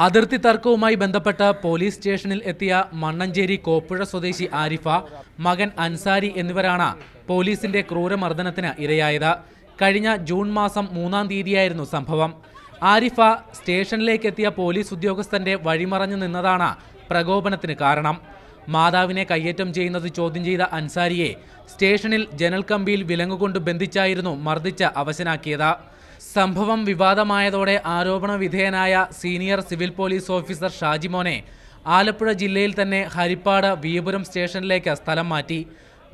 അതിർത്തി തർക്കവുമായി ബന്ധപ്പെട്ട് പോലീസ് സ്റ്റേഷനിൽ എത്തിയ മണ്ണഞ്ചേരി കോപ്പുഴ സ്വദേശി ആരിഫ, മകൻ അൻസാരി എന്നിവരാണ് പോലീസിന്റെ ക്രൂരമർദ്ദനത്തിന് ഇരയായത്. കഴിഞ്ഞ ജൂൺ മാസം 3-ാം തീയതിയായിരുന്നു സംഭവം. ആരിഫ സ്റ്റേഷനിലേക്ക് എത്തിയ പോലീസ് ഉദ്യോഗസ്ഥന്റെ വഴിമറഞ്ഞു നിന്നതാണ് പ്രകോപനത്തിന് കാരണം. മാതാവിനെ കയ്യേറ്റം ചെയ്യുന്നത് ചോദ്യം ചെയ്ത അൻസാരിയെ സ്റ്റേഷനിൽ ജനൽ കമ്പിയിൽ വിലങ്ങുകൊണ്ട് ബന്ധിച്ചായിരുന്നു മർദ്ദിച്ച് അവശനാക്കിയത്. സംഭവം വിവാദമായതോടെ ആരോപണ വിധേയനായ സീനിയർ സിവിൽ പോലീസ് ഓഫീസർ ഷാജിമോനെ ആലപ്പുഴ ജില്ലയിൽ തന്നെ ഹരിപ്പാട് വിയപുരം സ്റ്റേഷനിലേക്ക് സ്ഥലം മാറ്റി.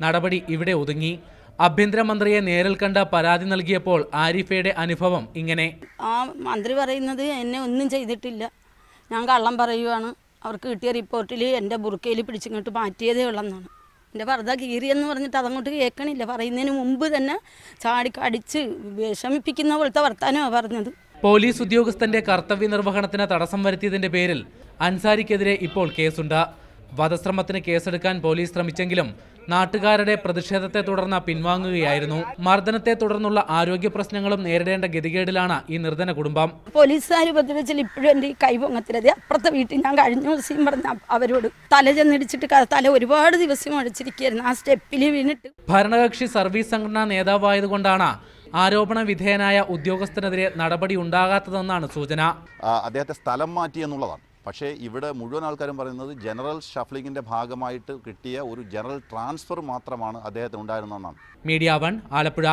നടപടി ഇവിടെ ഒതുങ്ങി. ആഭ്യന്തരമന്ത്രിയെ നേരിൽ കണ്ട് പരാതി നൽകിയപ്പോൾ ആരിഫയുടെ അനുഭവം ഇങ്ങനെ. ആ മന്ത്രി പറയുന്നത് എന്നെ ഒന്നും ചെയ്തിട്ടില്ല, ഞാൻ കള്ളം പറയുവാണ്, അവർക്ക് കിട്ടിയ റിപ്പോർട്ടിൽ എൻ്റെ ബുർക്കയിൽ പിടിച്ചിങ്ങോട്ട് മാറ്റിയതേ ഉള്ളെന്നാണ്. എൻ്റെ ഭർത്താവ് കീറിയെന്ന് പറഞ്ഞിട്ട് അതങ്ങോട്ട് കേൾക്കണില്ല. പറയുന്നതിന് മുമ്പ് തന്നെ ചാടിക്കടിച്ച് വിഷമിപ്പിക്കുന്ന പോലത്തെ വർത്താനമാണ് പറഞ്ഞത്. പോലീസ് ഉദ്യോഗസ്ഥന്റെ കർത്തവ്യ നിർവഹണത്തിന് തടസ്സം വരുത്തിയതിന്റെ പേരിൽ അൻസാരിക്കെതിരെ ഇപ്പോൾ കേസുണ്ട്. വധശ്രമത്തിന് കേസെടുക്കാൻ പോലീസ് ശ്രമിച്ചെങ്കിലും നാട്ടുകാരുടെ പ്രതിഷേധത്തെ തുടർന്ന് പിൻവാങ്ങുകയായിരുന്നു. മർദ്ദനത്തെ തുടർന്നുള്ള ആരോഗ്യ പ്രശ്നങ്ങളും നേരിടേണ്ട ഗതികേടിലാണ് ഈ നിർധന കുടുംബം. പോലീസുകാർ ഉപദ്രവിച്ചാൽ ഇപ്പോഴും എൻ്റെ കൈ പൊങ്ങത്തില്ലത്. അപ്പുറത്തെ വീട്ടിൽ ഞാൻ കഴിഞ്ഞ ദിവസം പറഞ്ഞ അവരോട് തല ചെന്നിടിച്ചിട്ട് തല ഒരുപാട് ദിവസം അടിച്ചിരിക്കുകയായിരുന്നു, ആ സ്റ്റെപ്പിൽ വീണിട്ട്. ഭരണകക്ഷി സർവീസ് സംഘടനാ നേതാവായതുകൊണ്ടാണ് ആരോപണ വിധേയനായ ഉദ്യോഗസ്ഥനെതിരെ നടപടി ഉണ്ടാകാത്തതെന്നാണ് സൂചന. അദ്ദേഹത്തെ സ്ഥലം മാറ്റി എന്നുള്ളതാണ്. പക്ഷേ ഇവിടെ മുഴുവൻ ആൾക്കാരും പറയുന്നത് ജനറൽ ഷഫ്ലിങ്ങിൻ്റെ ഭാഗമായിട്ട് കിട്ടിയ ഒരു ജനറൽ ട്രാൻസ്ഫർ മാത്രമാണ് അദ്ദേഹത്തിന് ഉണ്ടായിരുന്നതെന്നാണ്. മീഡിയ 1 ആലപ്പുഴ.